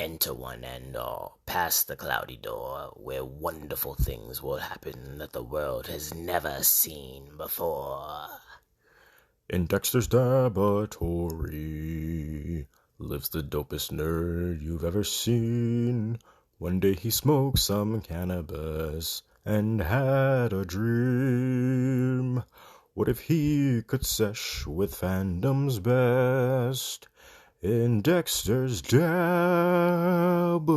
enter one and pass the cloudy door where wonderful things will happen that the world has never seen before. In Dexter's laboratory lives the dopest nerd you've ever seen. One day he smoked some cannabis and had a dream. What if he could sesh with fandom's best in Dexter's Dab?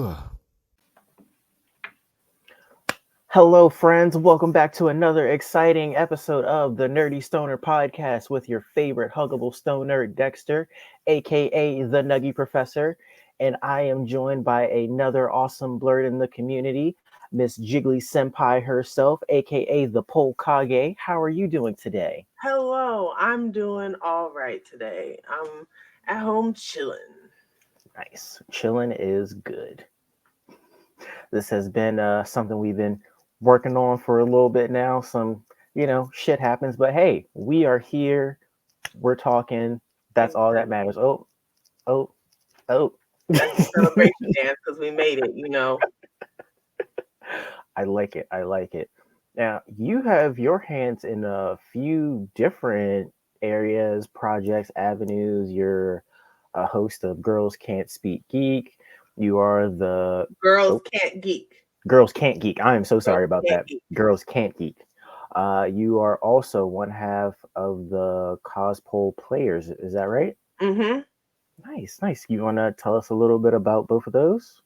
Hello, friends. Welcome back to another exciting episode of the Nerdy Stoner Podcast with your favorite huggable stone nerd, Dexter, aka the Nuggy Professor. And I am joined by another awesome blurred in the community, Miss Jigglysenpai herself, aka the Polkage. How are you doing today? Hello, I'm doing all right today. I'm at home chilling. Nice. Chilling is good. This has been something we've been working on for a little bit now. Some, shit happens, but hey, we are here. We're talking. That's all that matters. Oh. Celebration dance because we made it. I like it. Now, you have your hands in a few different areas, projects, avenues. You're a host of Girls Can't Speak Geek. You are the Girls Can't Geek. Girls Can't Geek. I am so sorry about that. Geek. Girls Can't Geek. You are also one half of the cosplay players. Is that right? Mm-hmm. Nice. You want to tell us a little bit about both of those?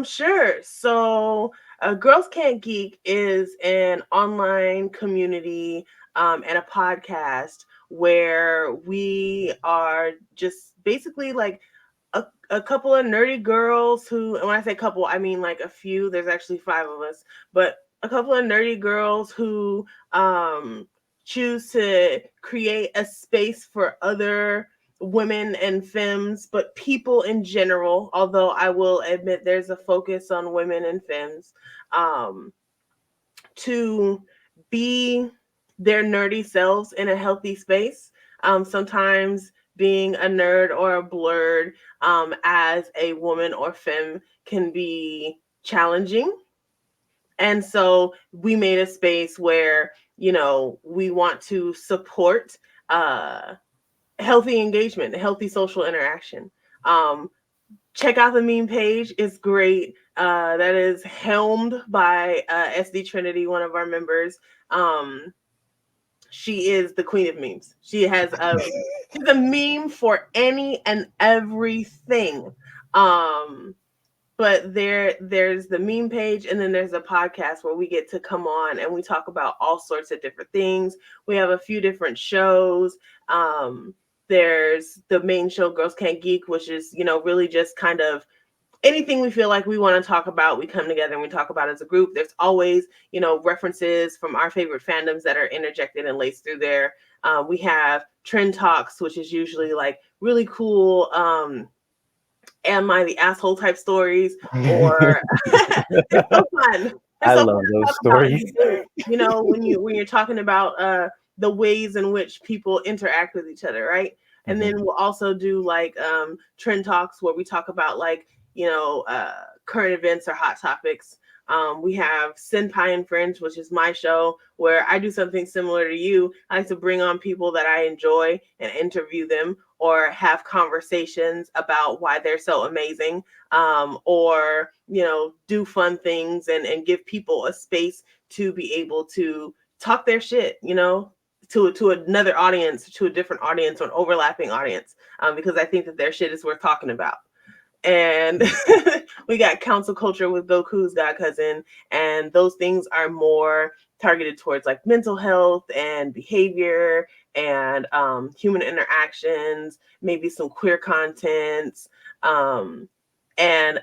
Sure. So, Girls Can't Geek is an online community and a podcast where we are just basically like a couple of nerdy girls who, and when I say couple, I mean like a few. There's actually 5 of us, but a couple of nerdy girls who choose to create a space for other women and femmes, but people in general, although I will admit there's a focus on women and femmes, to be their nerdy selves in a healthy space. Sometimes being a nerd or a blurred as a woman or femme can be challenging. And so we made a space where, we want to support healthy engagement, healthy social interaction. Check out the meme page. It's great. That is helmed by SD Trinity, one of our members. She is the queen of memes. She's a meme for any and everything. But there's the meme page, and then there's a podcast where we get to come on and we talk about all sorts of different things. We have a few different shows. There's the main show, Girls Can't Geek, which is, really just kind of anything we feel like we want to talk about, we come together and we talk about as a group. There's always, references from our favorite fandoms that are interjected and laced through there. We have Trend Talks, which is usually like really cool am I the asshole type stories, or it's so fun. I love those stories. When you're talking about the ways in which people interact with each other, right? And then we'll also do like trend talks where we talk about like current events or hot topics. We have Senpai and Friends, which is my show where I do something similar to you. I like to bring on people that I enjoy and interview them or have conversations about why they're so amazing, or, do fun things and give people a space to be able to talk their shit, to another audience, to a different audience or an overlapping audience, because I think that their shit is worth talking about. And we got council culture with Goku's God Cousin, and those things are more targeted towards like mental health and behavior and human interactions, maybe some queer contents, and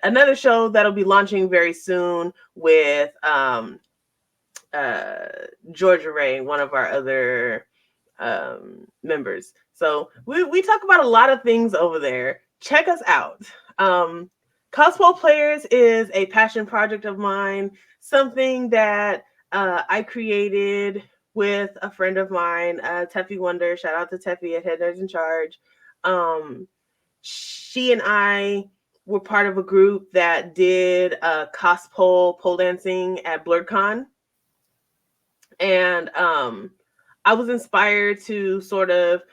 another show that'll be launching very soon with Georgia Ray, one of our other members. So we talk about a lot of things over there. Check us out. Cosplay Players is a passion project of mine, something that I created with a friend of mine, Teffy Wonder. Shout out to Teffy at Head Nerds in Charge. She and I were part of a group that did cosplay pole dancing at BlurredCon, and I was inspired to sort of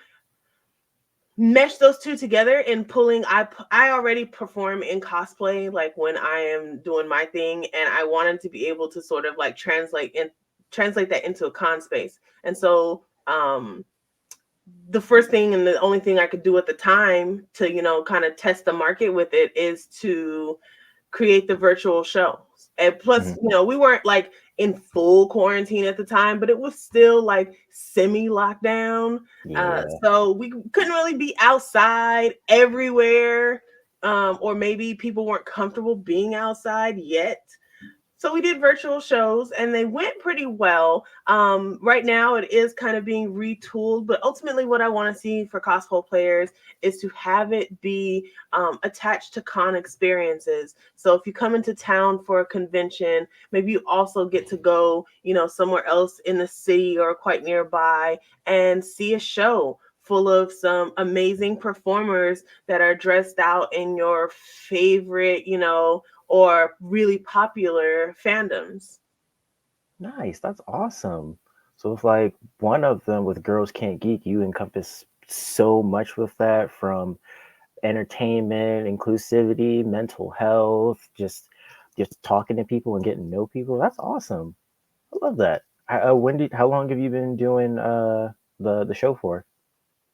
mesh those two together in pulling. I already perform in cosplay, like when I am doing my thing, and I wanted to be able to sort of like translate that into a con space. And so the first thing and the only thing I could do at the time to, you know, kind of test the market with it is to create the virtual shows. And plus, Mhm. you know, we weren't like in full quarantine at the time, but it was still like semi lockdown. Yeah. So we couldn't really be outside everywhere. Or maybe people weren't comfortable being outside yet. So we did virtual shows and they went pretty well. Right now it is kind of being retooled, but ultimately what I want to see for cosplay players is to have it be attached to con experiences. So if you come into town for a convention, maybe you also get to go, you know, somewhere else in the city or quite nearby and see a show full of some amazing performers that are dressed out in your favorite, you know, or really popular fandoms. Nice. That's awesome. So it's like one of them with Girls Can't Geek, you encompass so much with that, from entertainment, inclusivity, mental health, just talking to people and getting to know people. That's awesome. I love that. How long have you been doing the show for?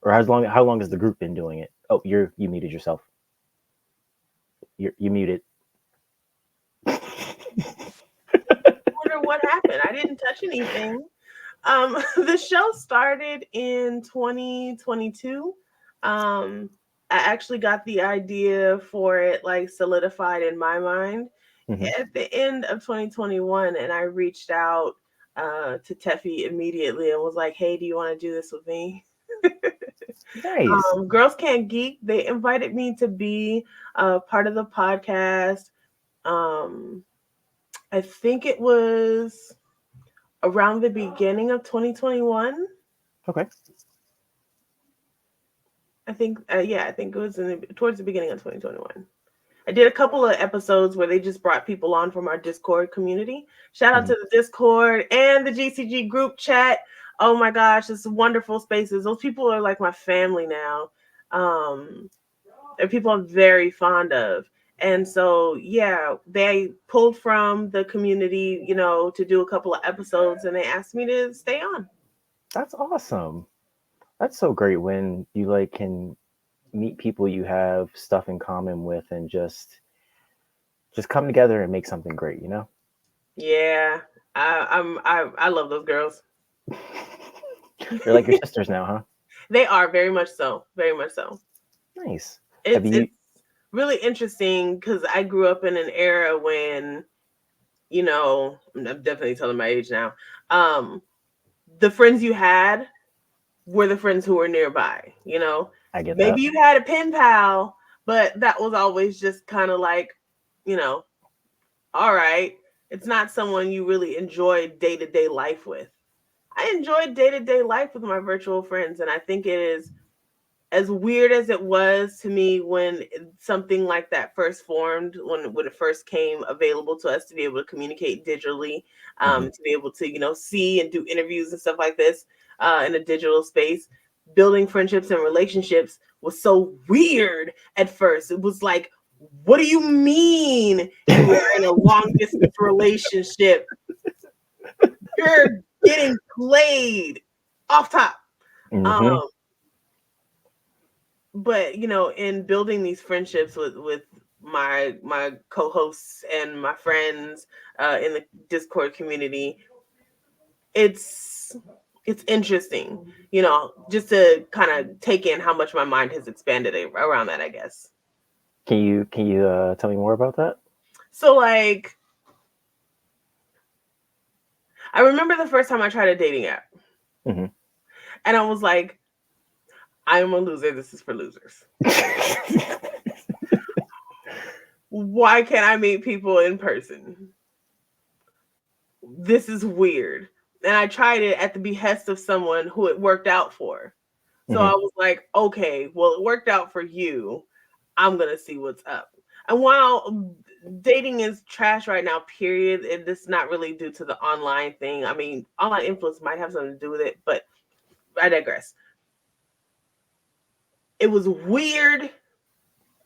Or how long has the group been doing it? Oh, you muted yourself. You muted. I wonder what happened. I didn't touch anything. The show started in 2022. I actually got the idea for it like solidified in my mind Mhm. at the end of 2021, and I reached out to Teffy immediately and was like, "Hey, do you want to do this with me?" Nice. Girls Can't Geek. They invited me to be part of the podcast. Um, I think it was around the beginning of 2021. Okay. I think, yeah, I think it was towards the beginning of 2021. I did a couple of episodes where they just brought people on from our Discord community. Shout out Mhm. to the Discord and the GCG group chat. Oh my gosh, it's wonderful spaces. Those people are like my family now. They're people I'm very fond of. And so, yeah, they pulled from the community, you know, to do a couple of episodes and they asked me to stay on. That's awesome. That's so great when you like can meet people you have stuff in common with and just come together and make something great, you know? Yeah, I love those girls. They're like your sisters now, huh? They are very much so, very much so. Nice. Have It's you really interesting because I grew up in an era when, you know, I'm definitely telling my age now. The friends you had were the friends who were nearby. You know, I get maybe that. you had a pen pal, but that was always just kind of like, you know, all right. It's not someone you really enjoyed day to day life with. I enjoyed day to day life with my virtual friends, and I think it is as weird as it was to me when something like that first formed, when it first came available to us to be able to communicate digitally, Mhm. to be able to, you know, see and do interviews and stuff like this in a digital space. Building friendships and relationships was so weird at first. It was like, what do you mean you are in a long distance relationship? You're getting played off top. Mhm. Um, but you know, in building these friendships with my co-hosts and my friends in the Discord community, it's it's interesting, you know, just to kind of take in how much my mind has expanded around that, I guess. Can you tell me more about that? So like, I remember the first time I tried a dating app, Mhm. and I was like, I'm a loser. This is for losers. Why can't I meet people in person? This is weird. And I tried it at the behest of someone who it worked out for. So I Mhm. was like, okay, well, it worked out for you. I'm going to see what's up. And while dating is trash right now, period, it's not really due to the online thing. I mean, online influence might have something to do with it, but I digress. It was weird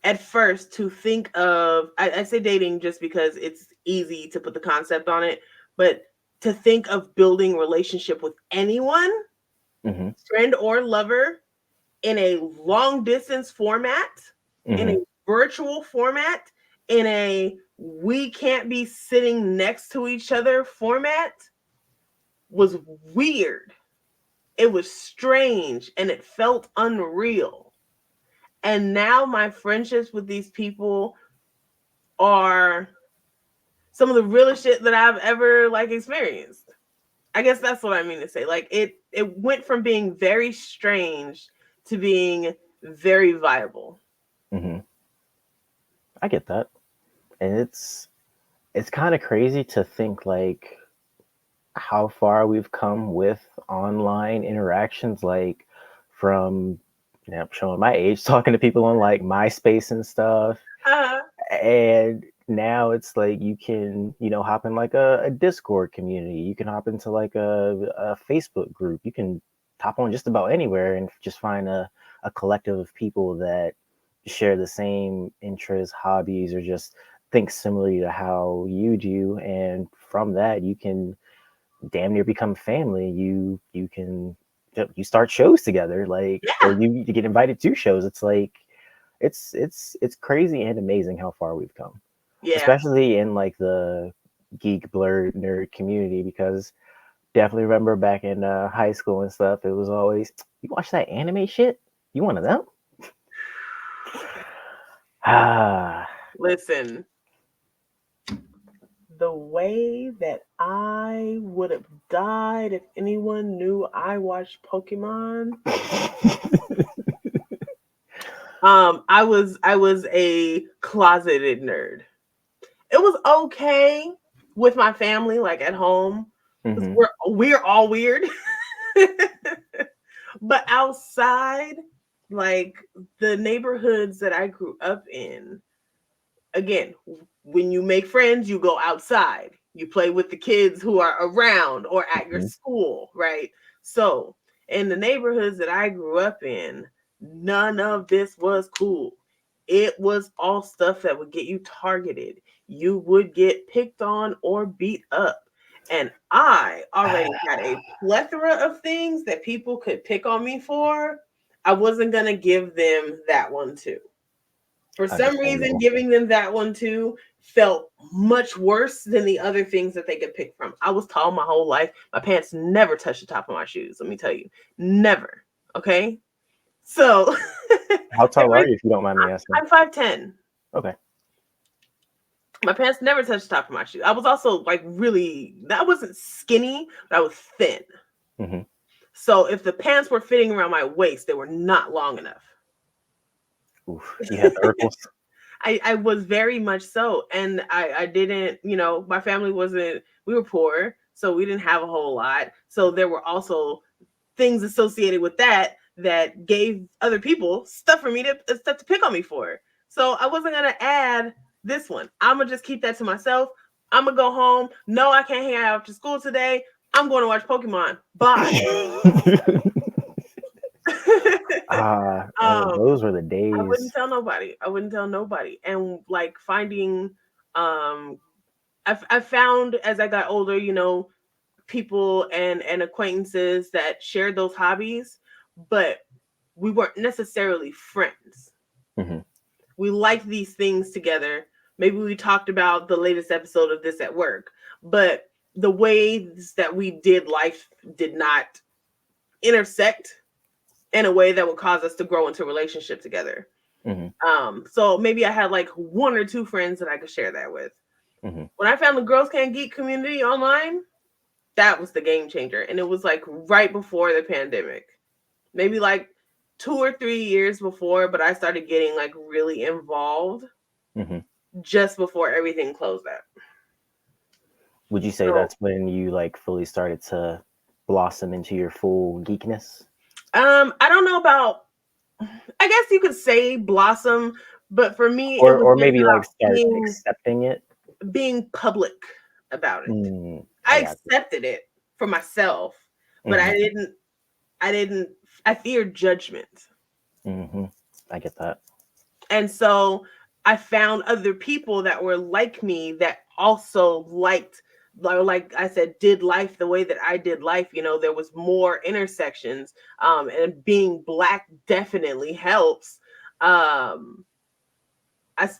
at first to think of, I say dating just because it's easy to put the concept on it, but to think of building relationship with anyone, friend or lover, in a long distance format, in a virtual format, in a we can't be sitting next to each other format was weird. It was strange and it felt unreal. And now my friendships with these people are some of the realest shit that I've ever like experienced. I guess that's what I mean to say. Like it went from being very strange to being very viable. I get that. And it's kind of crazy to think like how far we've come with online interactions, like from showing my age, talking to people on like MySpace and stuff. And now it's like you can, hop in like a Discord community. You can hop into like a Facebook group. You can hop on just about anywhere and just find a collective of people that share the same interests, hobbies, or just think similarly to how you do. And from that, you can damn near become family. You start shows together, like, or you get invited to shows. It's like it's crazy and amazing how far we've come. Yeah. Especially in like the geek blur nerd community, because definitely remember back in high school and stuff, it was always, you watch that anime shit? You one of them? Listen, the way that I would have died if anyone knew I watched Pokemon. I was a closeted nerd. It was okay with my family, like at home. We're all weird. But outside, like the neighborhoods that I grew up in, again, when you make friends, you go outside. You play with the kids who are around or at your school, right? So in the neighborhoods that I grew up in, none of this was cool. It was all stuff that would get you targeted. You would get picked on or beat up. And I already had a plethora of things that people could pick on me for. I wasn't going to give them that one too. For some reason, giving them that one too felt much worse than the other things that they could pick from. I was tall my whole life. My pants never touched the top of my shoes. Let me tell you, never. Okay. So, how tall are you, if you don't mind me asking? I'm 5'10". Okay. My pants never touched the top of my shoes. I was also like I wasn't skinny, but I was thin. So if the pants were fitting around my waist, they were not long enough. Oof, you had the Urkels. I was very much so. And I didn't, my family we were poor, so we didn't have a whole lot. So there were also things associated with that gave other people stuff to pick on me for. So I wasn't going to add this one. I'm going to just keep that to myself. I'm going to go home. No, I can't hang out after school today. I'm going to watch Pokemon. Bye. Those were the days. I wouldn't tell nobody. And like finding, I found as I got older, people and acquaintances that shared those hobbies, but we weren't necessarily friends. We liked these things together. Maybe we talked about the latest episode of this at work, but the ways that we did life did not intersect in a way that would cause us to grow into a relationship together. So maybe I had like one or two friends that I could share that with. When I found the Girls Can Geek community online, that was the game changer. And it was like right before the pandemic, maybe like 2 or 3 years before, but I started getting like really involved just before everything closed up. Would you say that's when you like fully started to blossom into your full geekness? I don't know about, I guess you could say blossom, But for me, it was or just maybe like about start accepting it. being public about it. I I got accepted it for myself, but Mhm. I didn't, I feared judgment. I get that. And so I found other people that were like me that also liked, or like I said, did life the way that I did life. You know, there was more intersections, and being black definitely helps. Um,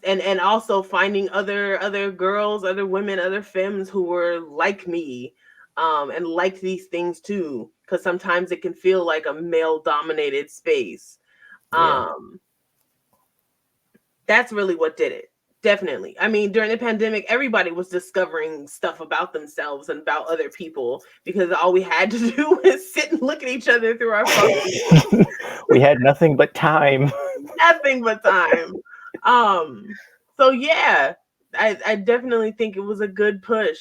and also finding other girls, other women, other femmes who were like me, and liked these things too. Because sometimes it can feel like a male dominated space. Yeah. That's really what did it. Definitely. I mean, during the pandemic, everybody was discovering stuff about themselves and about other people because all we had to do was sit and look at each other through our phones. We had nothing but time. Nothing but time. So yeah, I definitely think it was a good push.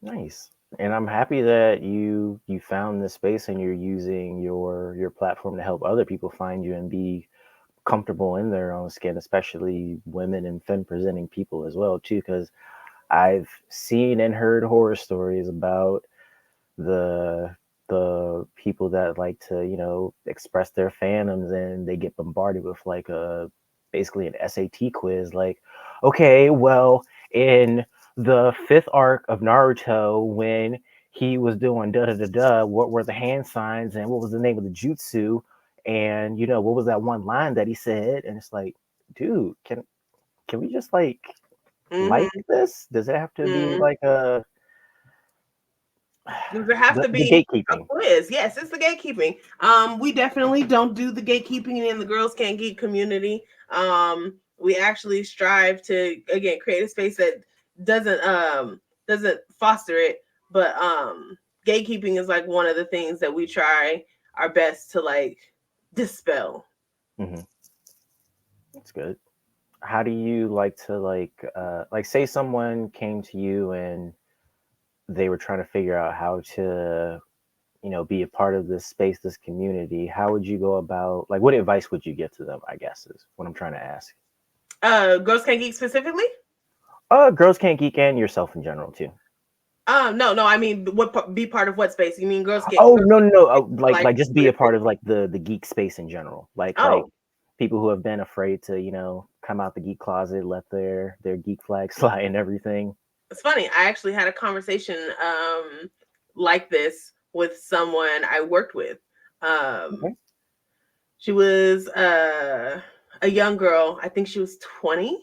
Nice. And I'm happy that you found this space and you're using your platform to help other people find you and be comfortable in their own skin, especially women and femme presenting people as well too, because I've seen and heard horror stories about the the people that like to, express their fandoms, and they get bombarded with like a basically an SAT quiz, like, okay, well, in the fifth arc of Naruto, when he was doing da da da da, what were the hand signs and what was the name of the jutsu, and what was that one line that he said? And it's like, dude, can we just like Mm-hmm. this? Does it have to be Mm-hmm. like a Does there have to the be a gatekeeping? quiz? Yes, it's the gatekeeping. We definitely don't do the gatekeeping in the Girls Can't Geek community. We actually strive to again create a space that doesn't foster it, but gatekeeping is like one of the things that we try our best to like dispel. Hmm. That's good. How do you like to like say someone came to you and they were trying to figure out how to be a part of this space, this community? How would you go about, like, what advice would you give to them, I guess, is what I'm trying to ask. Girls Can't Geek specifically? Girls Can't Geek and yourself in general too. No. I mean, what be part of what space? You mean Girls Can't? Oh, Girls no, no, no. like Like just be a part of like the geek space in general. Like oh, people who have been afraid to, come out the geek closet, let their geek flag fly and everything. it's funny. I actually had a conversation like this with someone I worked with. Okay. She was a young girl. I think she was 20.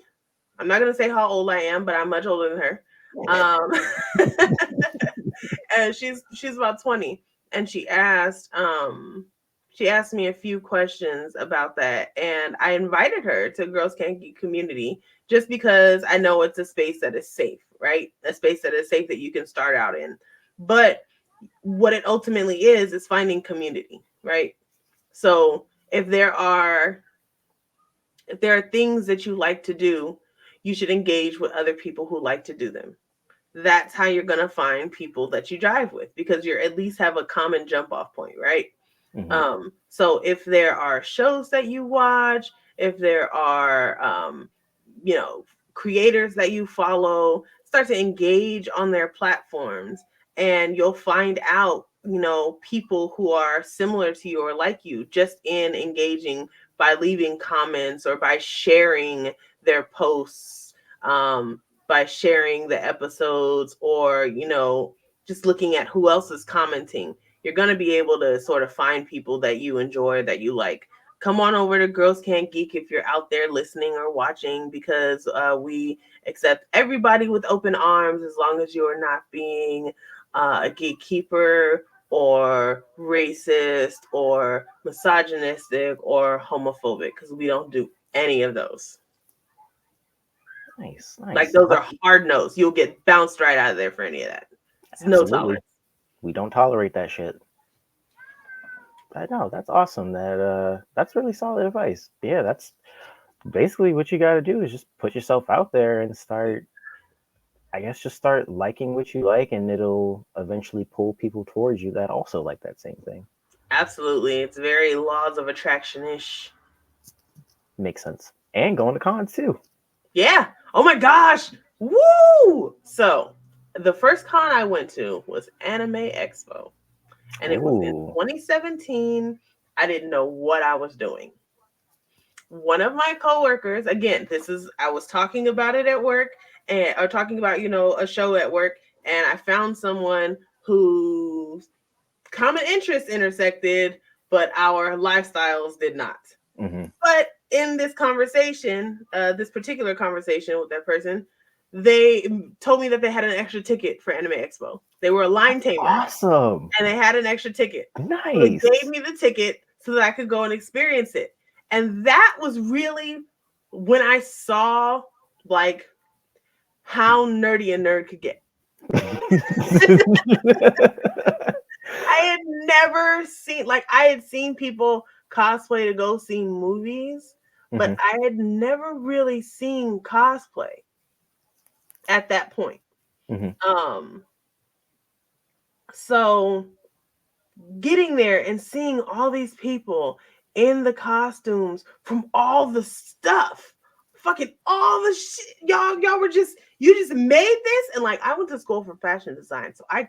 I'm not gonna say how old I am, but I'm much older than her. And she's about 20, and she asked me a few questions about that, and I invited her to Girls Can't Geek community just because I know it's a space that is safe, right? A space that is safe that you can start out in. But what it ultimately is finding community, right? So if there are things that you like to do, you should engage with other people who like to do them. That's how you're going to find people that you drive with, because you're at least have a common jump off point, right? Hmm. So if there are shows that you watch, if there are you know creators that you follow, start to engage on their platforms, and you'll find out people who are similar to you or like you just in engaging by leaving comments or by sharing their posts, by sharing the episodes, or just looking at who else is commenting. You're going to be able to sort of find people that you enjoy, that you like. Come on over to Girls Can't Geek if you're out there listening or watching, because we accept everybody with open arms as long as you are not being a gatekeeper or racist or misogynistic or homophobic, because we don't do any of those. Nice, Like, nice. those are hard no's. You'll get bounced right out of there for any of that. It's no Absolutely. tolerance. We don't tolerate that shit. I know, that's awesome. That's really solid advice. Yeah, that's basically what you got to do, is just put yourself out there and start, I guess, just start liking what you like, and it'll eventually pull people towards you that also like that same thing. Absolutely. It's very laws of attraction ish. Makes sense. And going to cons too. Yeah. Oh my gosh. Woo! So the first con I went to was Anime Expo. And it was in 2017. I didn't know what I was doing. One of my coworkers, again, I was talking about it at work or talking about, a show at work, and I found someone whose common interests intersected, but our lifestyles did not. Mm-hmm. But in this conversation, this particular conversation with that person, they told me that they had an extra ticket for Anime Expo. They were a line tamer. Awesome. And they had an extra ticket. Nice. So they gave me the ticket so that I could go and experience it. And that was really when I saw like how nerdy a nerd could get. I had never seen, I had seen people cosplay to go see movies, but I had never really seen cosplay at that point. So getting there and seeing all these people in the costumes from all the stuff, fucking all the shit, y'all were you just made this. And I went to school for fashion design, so I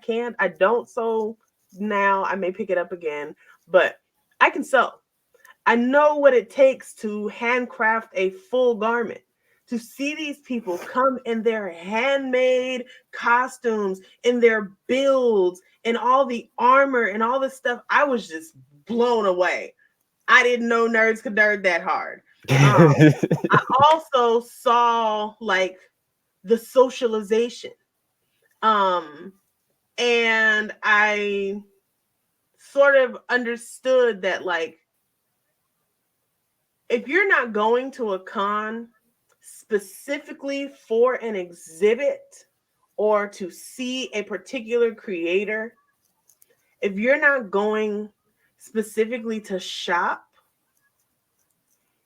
don't sew now. I may pick it up again, but I can sew. I know what it takes to handcraft a full garment. To see these people come in their handmade costumes, in their builds, and all the armor and all this stuff, I was just blown away. I didn't know nerds could nerd that hard. I also saw the socialization. And I sort of understood that if you're not going to a con specifically for an exhibit or to see a particular creator, if you're not going specifically to shop,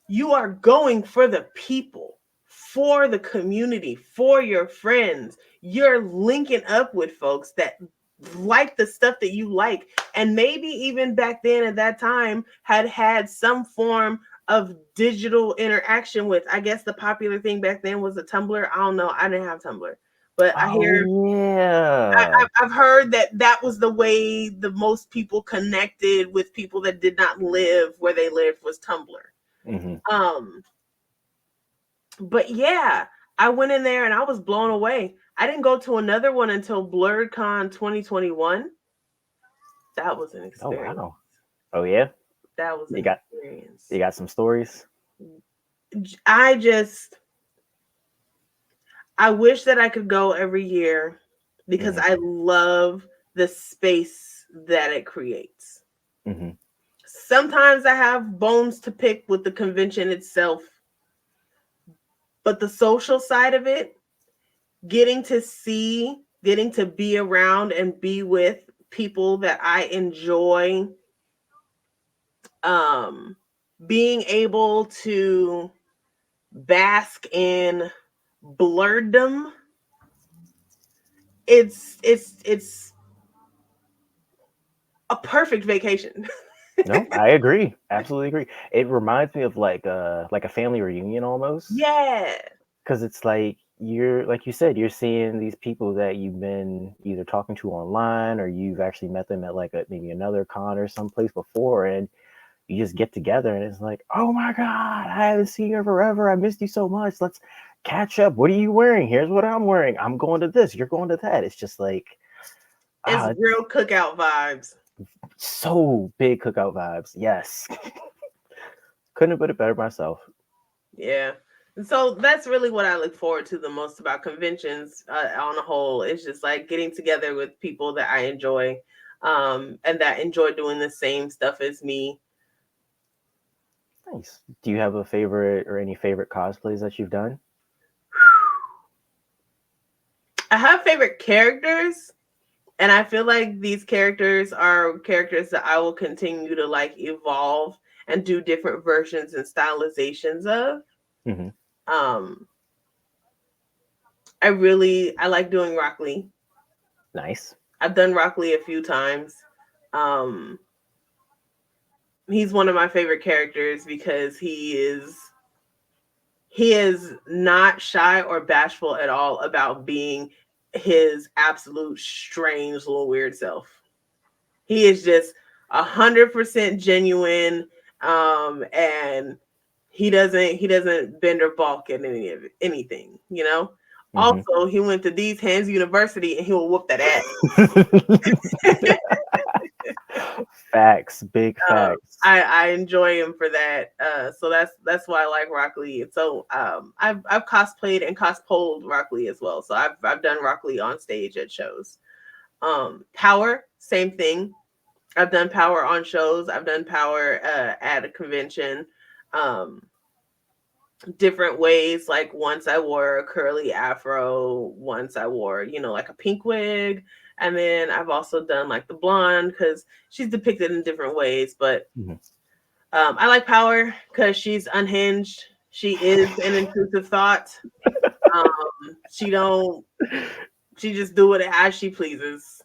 you are going for the people, for the community, for your friends. You're linking up with folks that like the stuff that you like, and maybe even back then at that time had some form of digital interaction with. I guess the popular thing back then was a Tumblr. I don't know. I didn't have Tumblr, but I hear, I've heard that was the way the most people connected with people that did not live where they lived was Tumblr. But yeah, I went in there and I was blown away. I didn't go to another one until BlurredCon 2021. That was an experience. Oh wow! Oh yeah, that was an experience. You got some stories? I wish that I could go every year because I love the space that it creates. Sometimes I have bones to pick with the convention itself, but the social side of it, getting to be around and be with people that I enjoy, being able to bask in blurredom, it's a perfect vacation. No, I agree. Absolutely agree. It reminds me of like a family reunion almost. Yeah. Because it's like like you said, you're seeing these people that you've been either talking to online or you've actually met them at maybe another con or someplace before, and you just get together and it's like, oh my God, I haven't seen you forever. I missed you so much. Let's catch up. What are you wearing? Here's what I'm wearing. I'm going to this. You're going to that. It's just like, it's real cookout vibes. So big cookout vibes. Yes. Couldn't have put it better myself. Yeah. And so that's really what I look forward to the most about conventions on a whole. It's just getting together with people that I enjoy, and that enjoy doing the same stuff as me. Nice. Do you have a favorite or any favorite cosplays that you've done? I have favorite characters, and I feel like these characters are characters that I will continue to evolve and do different versions and stylizations of. I like doing Rock Lee. Nice. I've done Rock Lee a few times. He's one of my favorite characters because he is he is not shy or bashful at all about being his absolute strange little weird self. He is just 100% genuine, and he doesn't bend or balk at anything, you know. Also, he went to These Hands University, and he will whoop that ass. Facts, big facts. I enjoy him for that. So that's why I like Rock Lee. So I've cosplayed and cosplayed Rock Lee as well. So I've done Rock Lee on stage at shows. Power, same thing. I've done Power on shows. I've done Power at a convention. Different ways. Like once I wore a curly afro. Once I wore, like a pink wig. And then I've also done like the blonde because she's depicted in different ways. But I like Power because she's unhinged. She is an intrusive thought. She just do it as she pleases.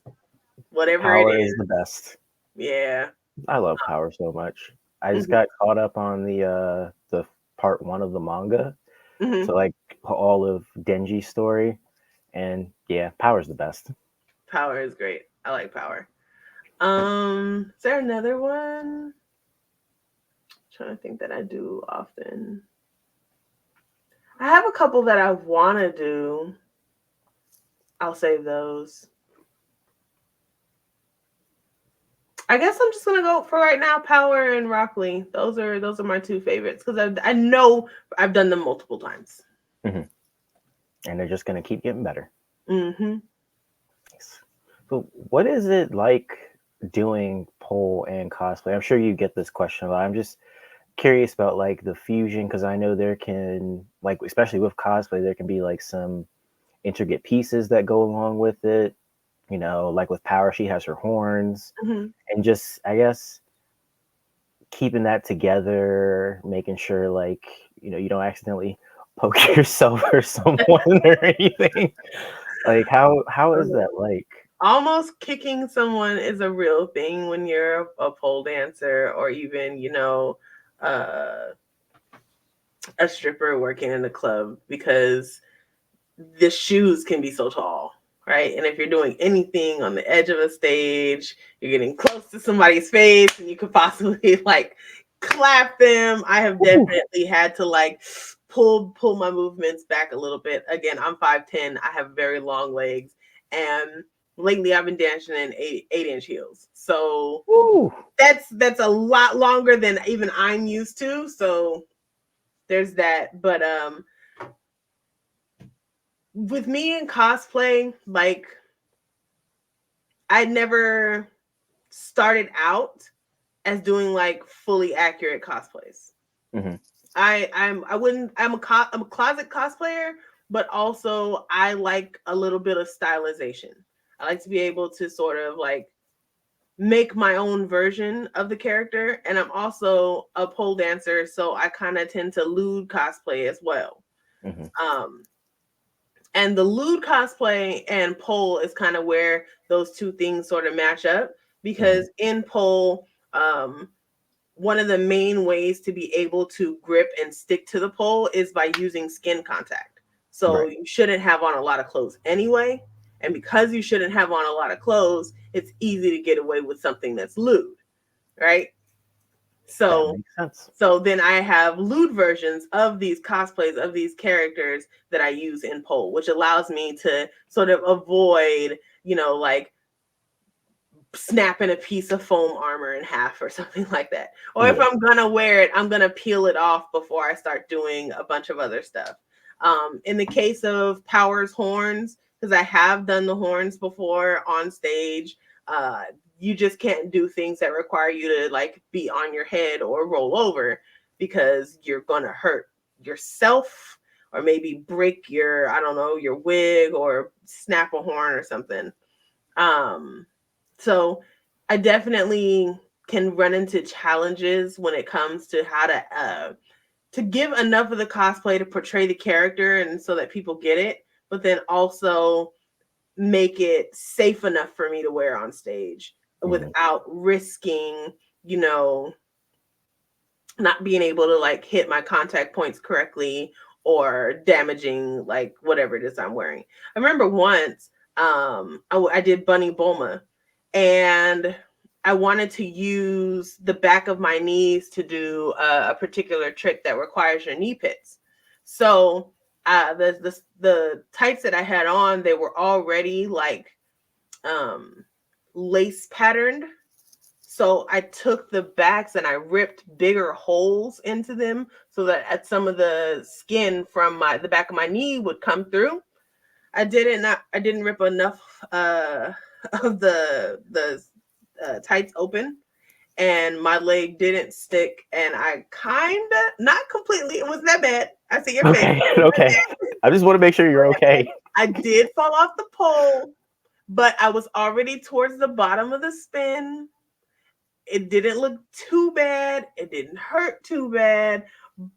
Whatever Power it is the best. Yeah. I love Power so much. I just got caught up on the part 1 of the manga. So like all of Denji's story. And yeah, Power's the best. Power is great. I like Power. Is there another one? I'm trying to think that I do often. I have a couple that I want to do. I'll save those. I guess I'm just gonna go for right now. Power and Rock Lee. Those are my 2 favorites because I know I've done them multiple times. And they're just gonna keep getting better. Nice. So what is it like doing pole and cosplay? I'm sure you get this question a lot. I'm just curious about like the fusion because I know there can, like, especially with cosplay, there can be like some intricate pieces that go along with it. Like with Power, she has her horns, and just, I guess, keeping that together, making sure like you don't accidentally poke yourself or someone or anything. Like how is that like? Almost kicking someone is a real thing when you're a pole dancer or even a stripper working in a club because the shoes can be so tall. Right. And if you're doing anything on the edge of a stage, you're getting close to somebody's face and you could possibly like clap them. I have definitely had to like pull my movements back a little bit. Again, I'm 5'10". I have very long legs. And lately I've been dancing in 8-inch heels. So that's a lot longer than even I'm used to. So there's that. But with me in cosplay, like I never started out as doing like fully accurate cosplays. I'm a closet cosplayer, but also I like a little bit of stylization. I like to be able to sort of like make my own version of the character, and I'm also a pole dancer, so I kind of tend to lewd cosplay as well. And the lewd cosplay and pole is kind of where those two things sort of match up because in pole, one of the main ways to be able to grip and stick to the pole is by using skin contact. So you shouldn't have on a lot of clothes anyway. And because you shouldn't have on a lot of clothes, it's easy to get away with something that's lewd, right? So that makes sense. So then I have lewd versions of these cosplays of these characters that I use in pole, which allows me to sort of avoid, like snapping a piece of foam armor in half or something like that. Or if I'm gonna wear it, I'm gonna peel it off before I start doing a bunch of other stuff. In the case of Power's horns, because I have done the horns before on stage, you just can't do things that require you to like be on your head or roll over because you're gonna hurt yourself or maybe break your, I don't know, your wig or snap a horn or something. So I definitely can run into challenges when it comes to how to give enough of the cosplay to portray the character and so that people get it, but then also make it safe enough for me to wear on stage without risking, not being able to like hit my contact points correctly or damaging like whatever it is I'm wearing. I remember once I did Bunny Bulma, and I wanted to use the back of my knees to do a particular trick that requires your knee pits. So the tights that I had on, they were already like lace patterned. So I took the backs and I ripped bigger holes into them so that at some of the skin from the back of my knee would come through. I didn't rip enough of the tights open, and my leg didn't stick, and I kind of, not completely, it wasn't that bad. I see your face. Okay. I just want to make sure you're okay. I did fall off the pole, but I was already towards the bottom of the spin. It didn't look too bad. It didn't hurt too bad,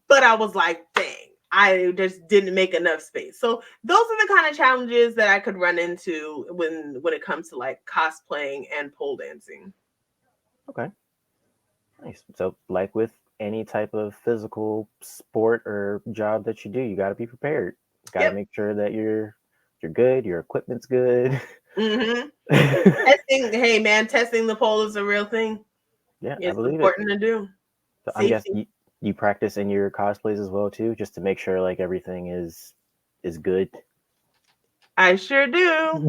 but I was like, dang, I just didn't make enough space. So those are the kind of challenges that I could run into when it comes to like cosplaying and pole dancing. Okay. Nice. So like with any type of physical sport or job that you do, you got to be prepared. Got to make sure that you're good, your equipment's good. Mm-hmm. Testing the pole is a real thing. Yeah, it's I believe important to do. So I guess you practice in your cosplays as well too, just to make sure like everything is good. I sure do.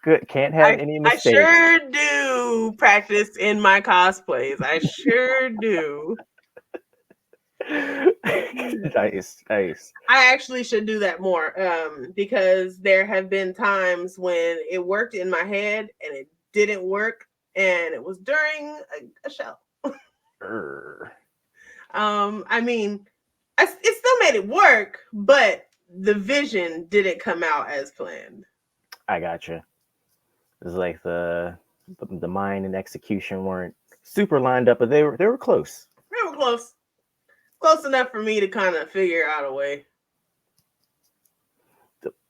Good. Can't have any mistakes. I sure do practice in my cosplays. I sure do. Nice. I actually should do that more because there have been times when it worked in my head and it didn't work, and it was during a show. I mean, it still made it work, but the vision didn't come out as planned. I gotcha. It's like the mind and execution weren't super lined up, but they were close. They were close enough for me to kind of figure out a way.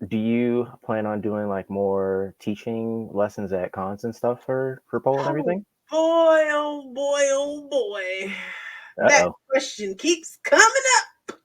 Do you plan on doing like more teaching lessons at cons and stuff for pole and everything? Boy, oh boy, oh boy. That question keeps coming up.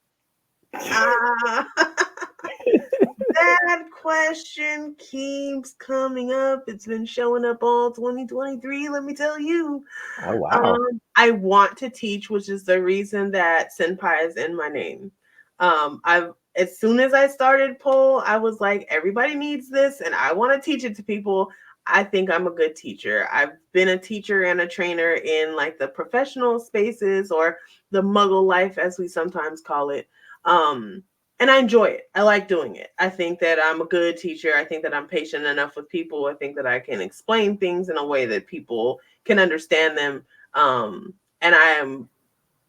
That question keeps coming up. It's been showing up all 2023, let me tell you. Oh, wow. I want to teach, which is the reason that Senpai is in my name. As soon as I started pole, I was like, everybody needs this, and I want to teach it to people. I think I'm a good teacher. I've been a teacher and a trainer in like the professional spaces, or the muggle life, as we sometimes call it. And I enjoy it. I like doing it. I think that I'm a good teacher. I think that I'm patient enough with people. I think that I can explain things in a way that people can understand them. And I am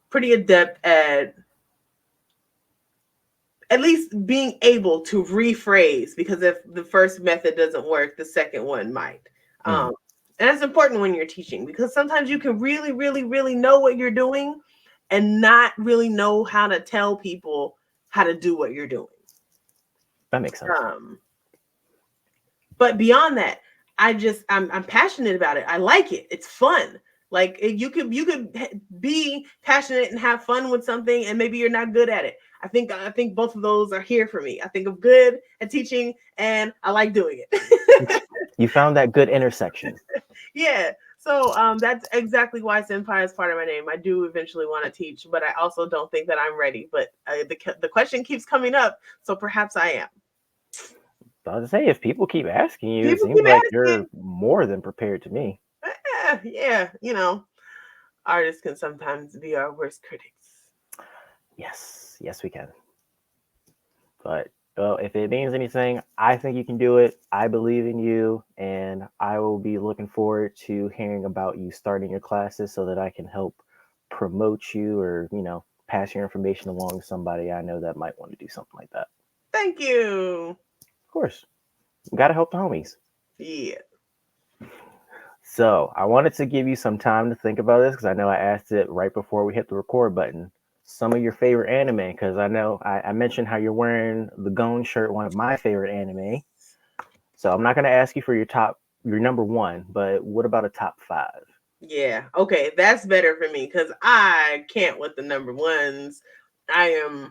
pretty adept at least being able to rephrase, because if the first method doesn't work, the second one might. And that's important when you're teaching, because sometimes you can really, really, really know what you're doing and not really know how to tell people how to do what you're doing. That makes sense. But beyond that, I'm passionate about it. I like it. It's fun. Like you could be passionate and have fun with something, and maybe you're not good at it. I think both of those are here for me. I think I'm good at teaching, and I like doing it. You found that good intersection. Yeah. So that's exactly why Senpai is part of my name. I do eventually want to teach, but I also don't think that I'm ready. But the question keeps coming up, so perhaps I am. I was to say, if people keep asking you, it seems like you're more than prepared to me. Yeah, artists can sometimes be our worst critics. Yes, we can. But well, if it means anything, I think you can do it. I believe in you, and I will be looking forward to hearing about you starting your classes so that I can help promote you, or pass your information along to somebody I know that might want to do something like that. Thank you. Of course. Gotta help the homies. Yeah. So I wanted to give you some time to think about this, because I know I asked it right before we hit the record button. Some of your favorite anime, because I know I mentioned how you're wearing the Gon shirt, one of my favorite anime. So I'm not going to ask you for your number one, but what about a top 5? Yeah. Okay, that's better for me because I can't with the number ones. I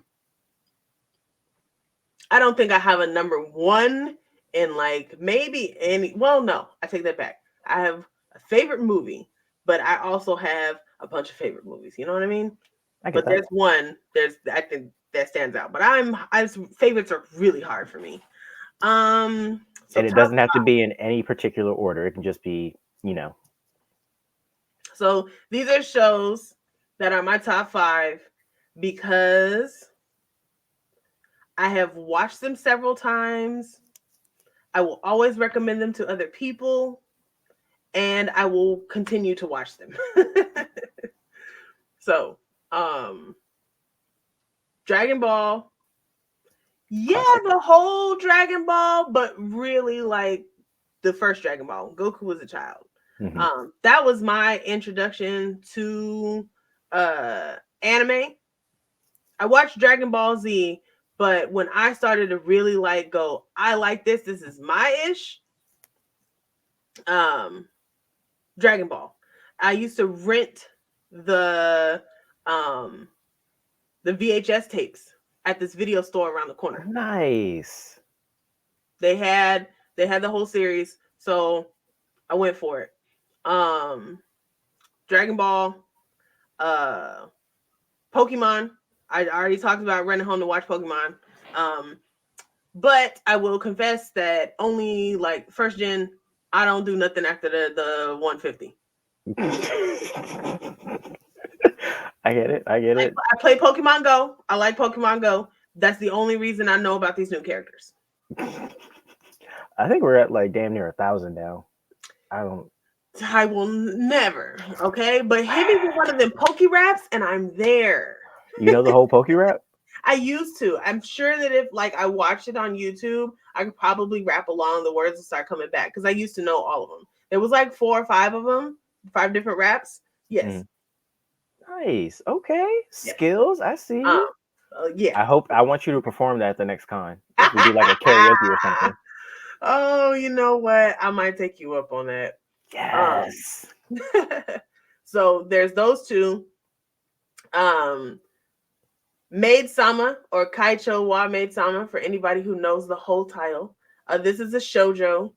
don't think I have a number one in like maybe any. Well, no, I take that back. I have a favorite movie, but I also have a bunch of favorite movies. You know what I mean? I get But that. there's one. I think that stands out. But favorites are really hard for me. So And it doesn't have to be in any particular order. It can just be, So these are shows that are my top 5 because I have watched them several times. I will always recommend them to other people, and I will continue to watch them. So, Dragon Ball. Yeah, classic. the whole Dragon Ball, but really like the first Dragon Ball. Goku was a child. Mm-hmm. That was my introduction to anime. I watched Dragon Ball Z, but when I started to really like go, I like this. This is my ish. Dragon Ball. I used to rent the um the VHS tapes at this video store around the corner. Nice. They had the whole series, so I went for it. Dragon Ball, uh Pokemon. I already talked about running home to watch Pokemon. But I will confess that only like first gen, I don't do nothing after the 150. I get it. I get it. I play Pokemon Go. I like Pokemon Go. That's the only reason I know about these new characters. I think we're at like damn near 1,000 now. I will never, okay? But hit me with one of them Poke Raps and I'm there. You know the whole Poke Rap? I used to. I'm sure that if like I watched it on YouTube, I could probably rap along the words and start coming back because I used to know all of them. There was like 4 or 5 of them, 5 different raps. Yes. Nice. Okay. Yes. Skills. I see you. Yeah. I want you to perform that at the next con. If we do like a karaoke or something. Oh, you know what? I might take you up on that. Yes. So there's those two. Maid Sama or Kaicho wa Maid Sama for anybody who knows the whole title. This is a shoujo.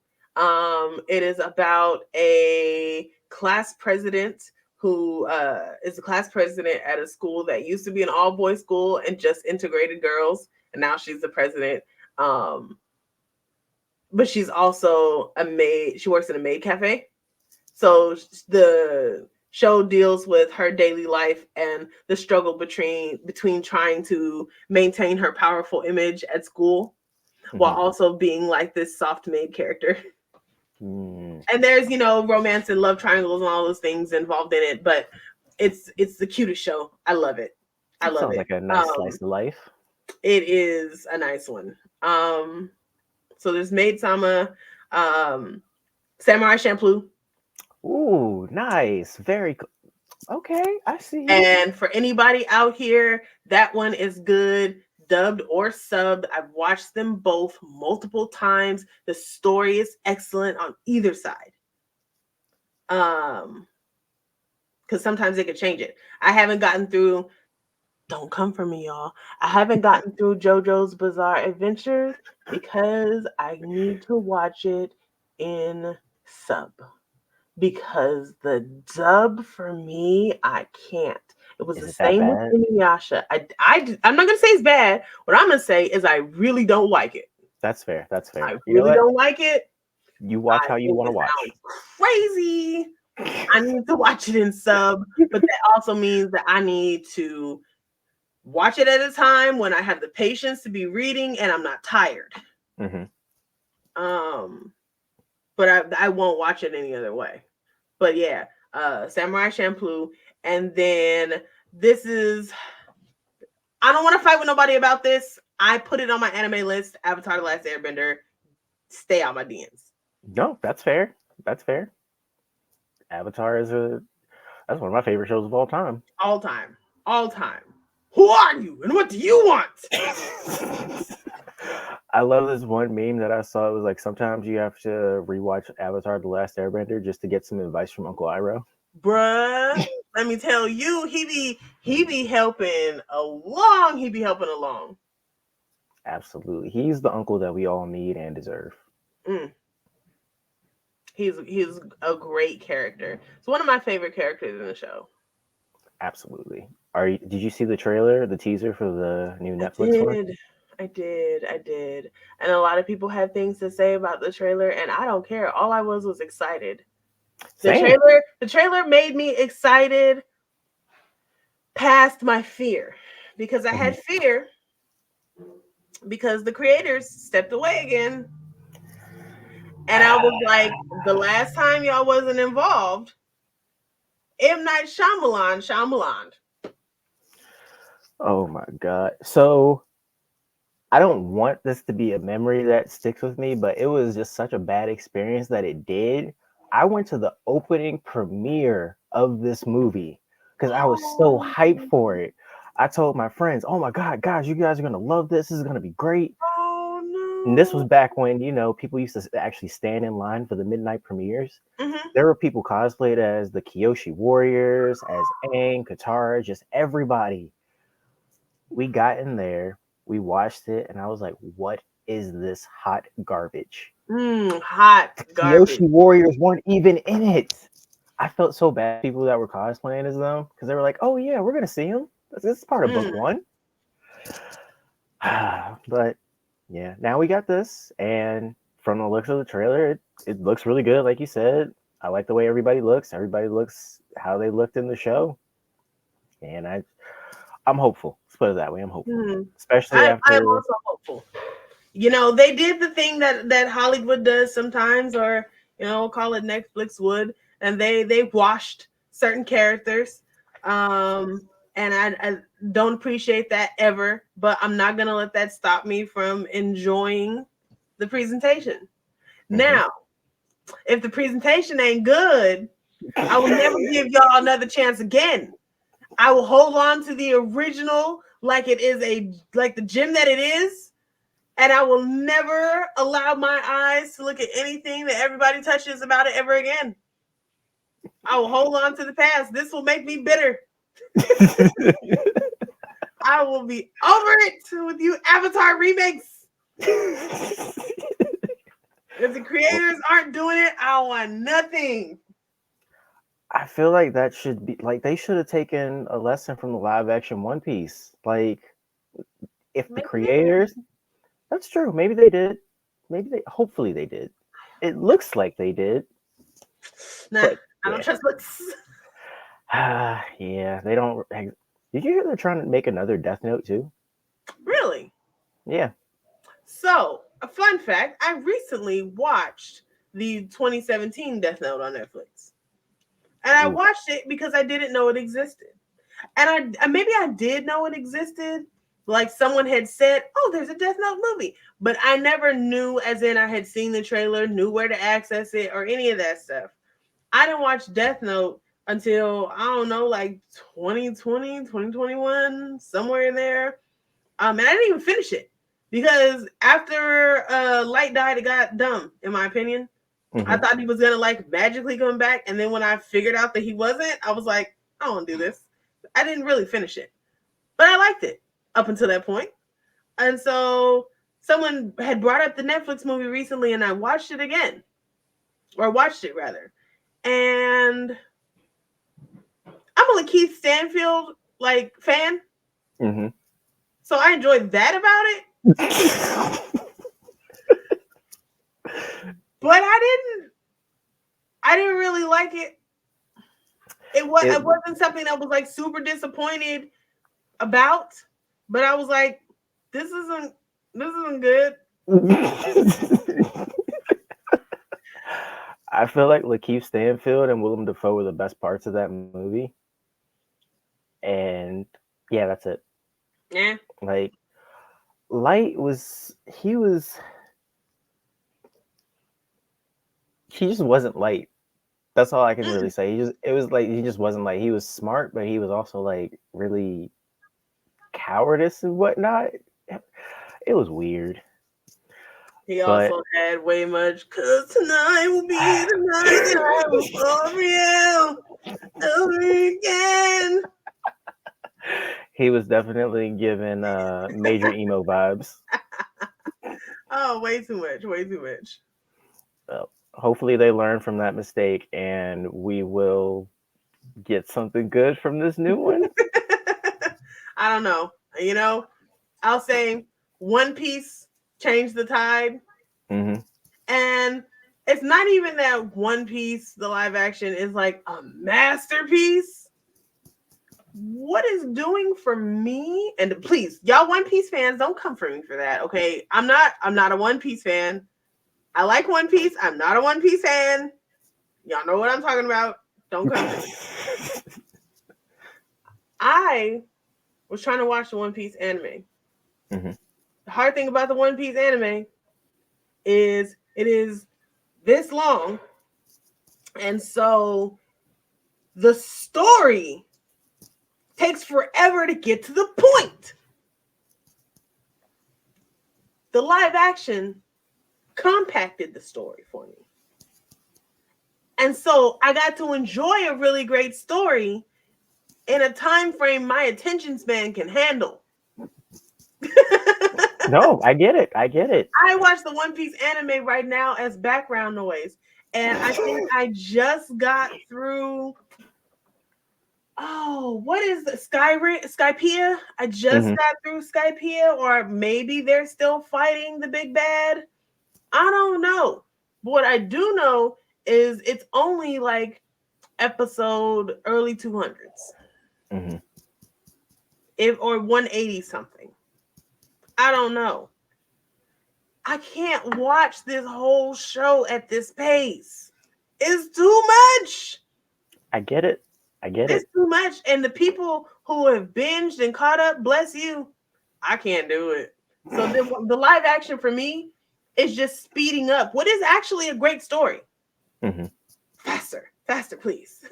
It is about a class president who is a class president at a school that used to be an all-boys school and just integrated girls, and now she's the president. But she's also a maid. She works in a maid cafe. So the show deals with her daily life and the struggle between trying to maintain her powerful image at school while also being like this soft maid character. And there's, romance and love triangles and all those things involved in it, but it's the cutest show. I love it. I love Sounds it. like a nice slice of life. It is a nice one. So there's Maid Sama, Samurai Champloo. Ooh, nice. Very cool. Okay, I see. And for anybody out here, that one is good, dubbed or subbed. I've watched them both multiple times. The story is excellent on either side. Because sometimes they could change it. I haven't gotten through. Don't come for me, y'all. I haven't gotten through JoJo's Bizarre Adventures because I need to watch it in sub. Because the dub for me, I can't. It was the same with Inuyasha. I'm not gonna say it's bad. What I'm gonna say is I really don't like it. That's fair. That's fair. I really don't like it. You watch how you want to watch. Crazy. I need to watch it in sub, but that also means that I need to watch it at a time when I have the patience to be reading and I'm not tired. But I won't watch it any other way. But yeah, Samurai Champloo. And then this is, I don't want to fight with nobody about this. I put it on my anime list, Avatar The Last Airbender. Stay out my DMs. No, that's fair. That's fair. Avatar is that's one of my favorite shows of all time. All time. All time. Who are you and what do you want? I love this one meme that I saw. It was like sometimes you have to rewatch Avatar The Last Airbender just to get some advice from Uncle Iroh. bruh. Let me tell you, he be helping along. He be helping along. Absolutely. He's the uncle that we all need and deserve. Mm. He's a great character. It's one of my favorite characters in the show. Absolutely. Did you see the trailer, the teaser for the new I Netflix one? did. I did. And a lot of people had things to say about the trailer, and I don't care. All I was excited. Same. The trailer made me excited past my fear. Because I Mhm. had fear because the creators stepped away again. And I was like, the last time y'all wasn't involved, M. Night Shyamalan. Oh my god. So I don't want this to be a memory that sticks with me, but it was just such a bad experience that it did. I went to the opening premiere of this movie because I was so Oh, hyped for it. I told my friends, "Oh my god, guys, you guys are gonna love this. This is gonna be great." And this was oh back when people used to actually stand in line for the midnight premieres. no. Hmm. There were people cosplayed as the Kyoshi Warriors, as Aang, Katara, just everybody. We got in there, we watched it, and I was like, "What is this hot garbage?" Hot The garbage. Kyoshi Warriors weren't even in it. I felt so bad for people that were cosplaying as them because they were like, "Oh yeah, we're gonna see them. This is part of book Mm. one." But yeah, now we got this, and from the looks of the trailer, it looks really good. Like you said, I like the way everybody looks. Everybody looks how they looked in the show, and I'm hopeful. Let's put it that way. I'm hopeful, Mm. especially I am after. also hopeful. They did the thing that Hollywood does sometimes, or call it Netflix would, and they washed certain characters. And I don't appreciate that ever, but I'm not gonna let that stop me from enjoying the presentation. Mhm. Now, if the presentation ain't good, I will never give y'all another chance again. I will hold on to the original like it is like the gem that it is, and I will never allow my eyes to look at anything that everybody touches about it ever again. I will hold on to the past. This will make me bitter. I will be over it with you Avatar remakes. If the creators aren't doing it, I want nothing. I feel like that should be like they should have taken a lesson from the live action One Piece. Like if the Maybe they did. creators, that's true. Maybe they did. Maybe they. Hopefully they did. It looks like they did, Nah, but I don't yeah, trust looks. yeah. They don't. Did you hear they're trying to make another Death Note too? Really? Yeah. So, a fun fact, I recently watched the 2017 Death Note on Netflix. And I Ooh. watched it because I didn't know it existed. And maybe I did know it existed. Like someone had said, "Oh, there's a Death Note movie," but I never knew, as in I had seen the trailer, knew where to access it, or any of that stuff. I didn't watch Death Note until I don't know, like 2020, 2021, somewhere in there. And I didn't even finish it because after Light died, it got dumb, in my opinion. I Hmm. thought he was gonna like magically come back, and then when I figured out that he wasn't, I was like, I don't want to do this. I didn't really finish it, but I liked it up until that point. And so someone had brought up the Netflix movie recently, and I watched it again, or watched it rather. And I'm a Lakeith Stanfield like fan, Hmm. so I enjoyed that about it. But I didn't really like it. it. It wasn't something that was like super disappointed about, but I was like, this isn't good. I feel like Lakeith Stanfield and Willem Dafoe were the best parts of that movie, and yeah, that's it. Yeah. Like Light was he just wasn't Light. That's all I can really Mm. say. It was like he just wasn't like he was smart, but he was also like really cowardice and whatnot. It was weird, He but also had way much, cause tonight will be the night that I will fall for you. Tell me again. He was definitely given major emo vibes. Oh, way too much. Way too much. Hopefully they learn from that mistake and we will get something good from this new one. I don't know. You know, I'll say One Piece changed the tide. Mm-hmm. And it's not even that One Piece, the live action, is like a masterpiece. What it's doing for me, and please, y'all One Piece fans, don't come for me for that. Okay. I'm not a One Piece fan. I like One Piece. I'm not a One Piece fan. Y'all know what I'm talking about. Don't come for me. I was trying to watch the One Piece anime. Mm-hmm. The hard thing about the One Piece anime is it is this long. And so the story takes forever to get to the point. The live action compacted the story for me. And so I got to enjoy a really great story in a time frame my attention span can handle. No, I get it. I get it. I watch the One Piece anime right now as background noise. And I think I just got through. Oh, what is the Skypiea? I just Mhm. got through Skypiea, or maybe they're still fighting the big bad. I don't know. But what I do know is it's only like episode early 200s. Mhm. If or 180 something. I don't know. I can't watch this whole show at this pace. It's too much. I get it. I get It's it. too much. And the people who have binged and caught up, bless you. I can't do it. So the live action for me is just speeding up what is actually a great story. Mhm. Faster, faster, please.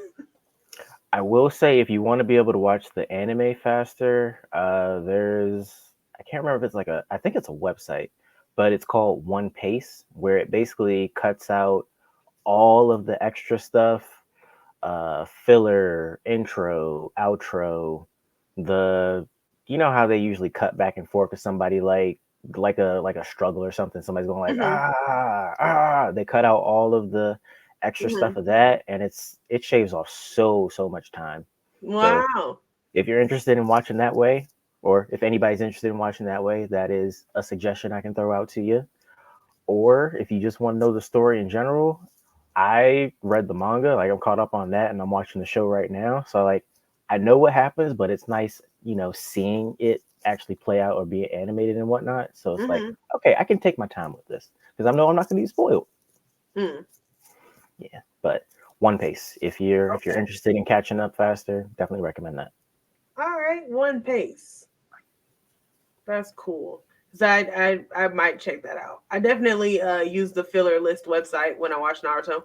I will say, if you want to be able to watch the anime faster, I can't remember if it's like I think it's a website, but it's called One Pace, where it basically cuts out all of the extra stuff, filler, intro, outro, you know how they usually cut back and forth to somebody like a struggle or something. Somebody's going like Mm-hmm. They cut out all of the extra Mm-hmm. stuff of that, and it shaves off so much time. So Wow. if you're interested in watching that way, or if anybody's interested in watching that way, that is a suggestion I can throw out to you. Or if you just want to know the story in general, I read the manga, like I'm caught up on that, and I'm watching the show right now. So like I know what happens, but it's nice, seeing it actually play out or be animated and whatnot. So it's like, Mm-hmm. okay, I can take my time with this because I know I'm not going to be spoiled. Mm. Yeah, but One Piece. If you're Okay. interested in catching up faster, definitely recommend that. All right. One Pace. That's cool. So I might check that out. I definitely use the filler list website when I watch Naruto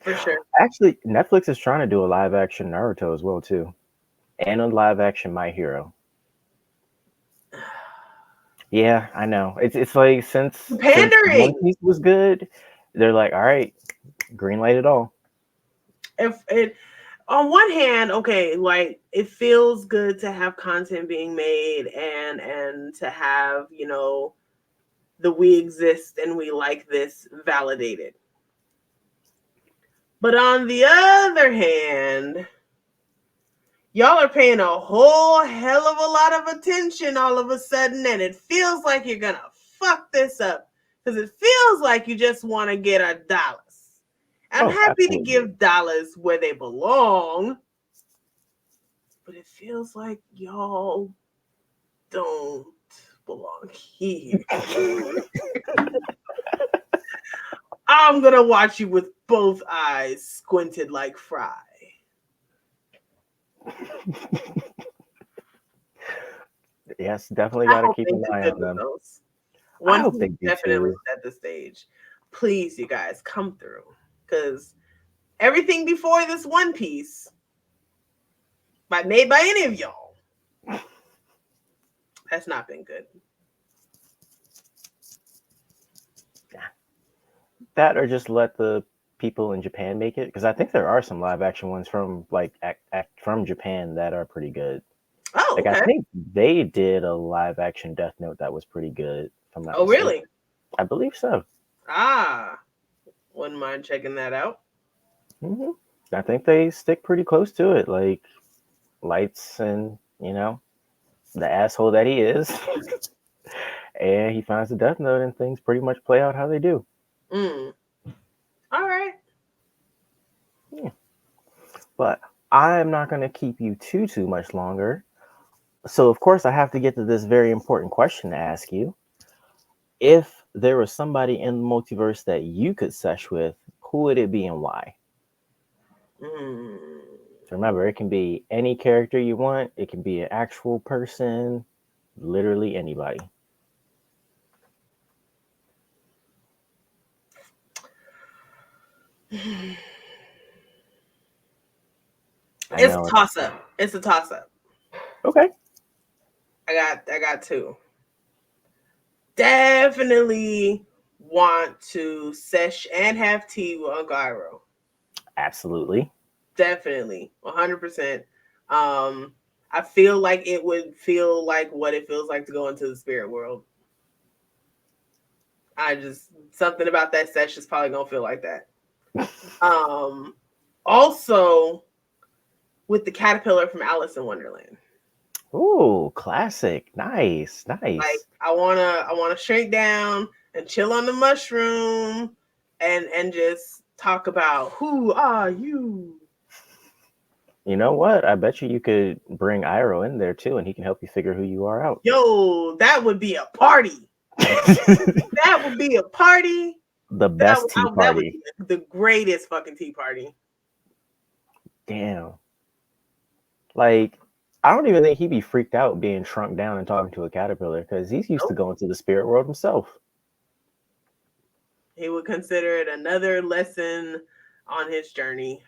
for sure. Actually, Netflix is trying to do a live action Naruto as well too, and a live action My Hero. Yeah, I know. It's like since One Pandering. Piece was good, they're like, all right, green light it all. If it on one hand, okay, like it feels good to have content being made and to have, the we exist and we like this validated. But on the other hand, y'all are paying a whole hell of a lot of attention all of a sudden, and it feels like you're gonna fuck this up because it feels like you just want to get our dollars. I'm Oh, happy to absolutely. give dollars where they belong, but it feels like y'all don't belong here. I'm gonna watch you with both eyes squinted like Fry. Yes, definitely I got to hope keep they an do eye good on with them. those. I One hope Piece they do definitely too. set the stage. Please, you guys, come through. Because everything before this One Piece, made by any of y'all, has not been good. That or just let the people in Japan make it? Because I think there are some live action ones from like from Japan that are pretty good. Oh, Like I okay. think they did a live action Death Note that was pretty good. If I'm not Oh, mistaken. really? I believe so. Ah, wouldn't mind checking that out. Hmm. I think they stick pretty close to it. Like Lights and the asshole that he is, and he finds the Death Note, and things pretty much play out how they do. Mm. All right. Yeah. But I'm not going to keep you too much longer. So of course I have to get to this very important question to ask you. If there was somebody in the multiverse that you could sesh with, who would it be and why? Mm. Remember, it can be any character you want. It can be an actual person, literally anybody. I It's a know. toss up. It's a toss up. Okay. I got two. Definitely want to sesh and have tea with Uncle Iroh. Absolutely. Definitely, 100%. I feel like it would feel like what it feels like to go into the spirit world. I just something about that sesh is probably gonna feel like that. Also with the caterpillar from Alice in Wonderland. Ooh, classic. Nice. Like Nice. I wanna shrink down and chill on the mushroom and just talk about who are you. You know what? I bet you could bring Iroh in there too, and he can help you figure who you are out. Yo, that would be a party. That would be a party. The best tea That would party. be the greatest fucking tea party. Damn. Like, I don't even think he'd be freaked out being shrunk down and talking to a caterpillar because he's used to Nope. going to the spirit world himself. He would consider it another lesson on his journey.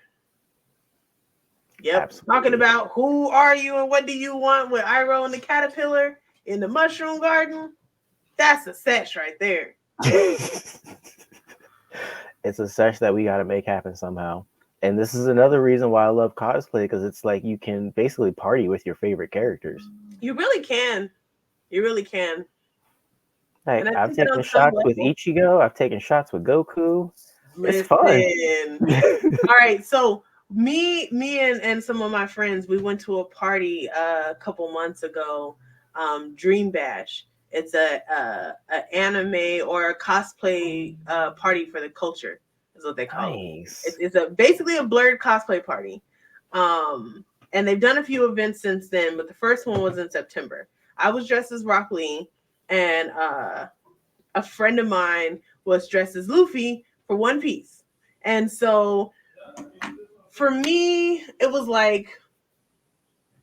Yep. Absolutely. Talking about who are you and what do you want with Iroh and the caterpillar in the mushroom garden. That's a sesh right there. It's a sesh that we got to make happen somehow. And this is another reason why I love cosplay because it's like you can basically party with your favorite characters. You really can. You really can. Like And I I've think that taken on some shots with level, Ichigo. I've taken shots with Goku. It's fun. listen. All right, so me and some of my friends, we went to a party a couple months ago, Dream Bash. It's a anime or a cosplay party for the culture is what they call it. Nice. It's a basically a blurred cosplay party. And they've done a few events since then, but the first one was in September. I was dressed as Rock Lee, and a friend of mine was dressed as Luffy for One Piece. And so for me, it was like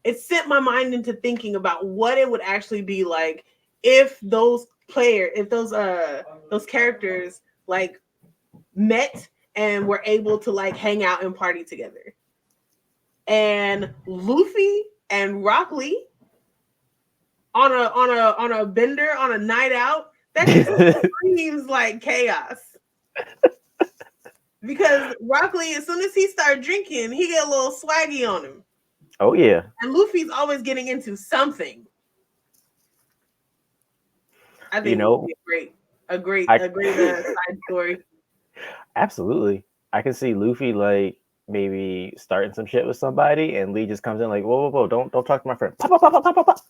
it sent my mind into thinking about what it would actually be like if those characters like met and were able to like hang out and party together. And Luffy and Rock Lee on a bender on a night out, that just screams like chaos. Because Rock Lee, as soon as he started drinking, he get a little swaggy on him. Oh yeah. And Luffy's always getting into something. I think it would be a great side story. Absolutely. I can see Luffy like maybe starting some shit with somebody, and Lee just comes in like, whoa, don't talk to my friend. Pop, pop, pop, pop, pop, pop.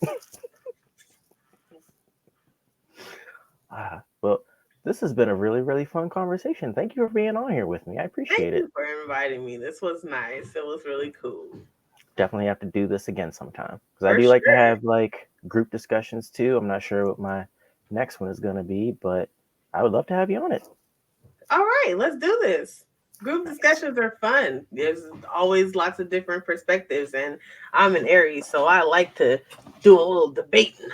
Well, this has been a really fun conversation. Thank you for being on here with me. I appreciate it. Thank you for inviting me. This was nice. It was really cool. Definitely have to do this again sometime because I do like to have like group discussions too. I'm not sure what my next one is going to be, but I would love to have you on it. All right, let's do this. Group discussions are fun. There's always lots of different perspectives, and I'm an Aries, so I like to do a little debating.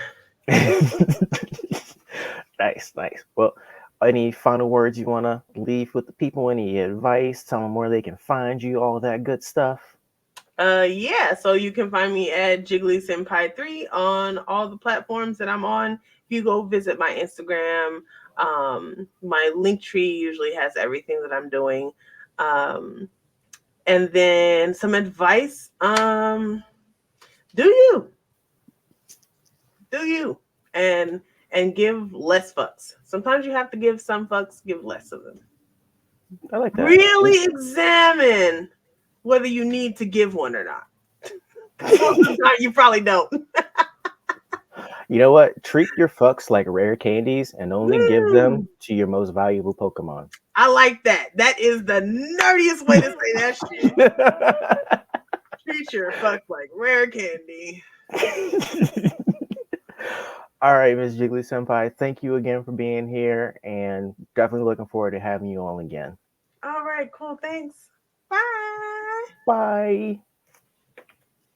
Nice. Well, any final words you want to leave with the people? Any advice? Tell them where they can find you, all that good stuff. Yeah, so you can find me at Jigglysenpai3 on all the platforms that I'm on. If you go visit my Instagram, my link tree usually has everything that I'm doing. And then some advice. Do you and give less fucks. Sometimes you have to give some fucks, give less of them. I like that. Really examine whether you need to give one or not. Most of the time, you probably don't. You know what? Treat your fucks like rare candies and only give them to your most valuable Pokemon. I like that. That is the nerdiest way to say that shit. Treat your fucks like rare candy. All right, Ms. Jigglysenpai, thank you again for being here, and definitely looking forward to having you on again. All right, cool. Thanks. Bye. Bye.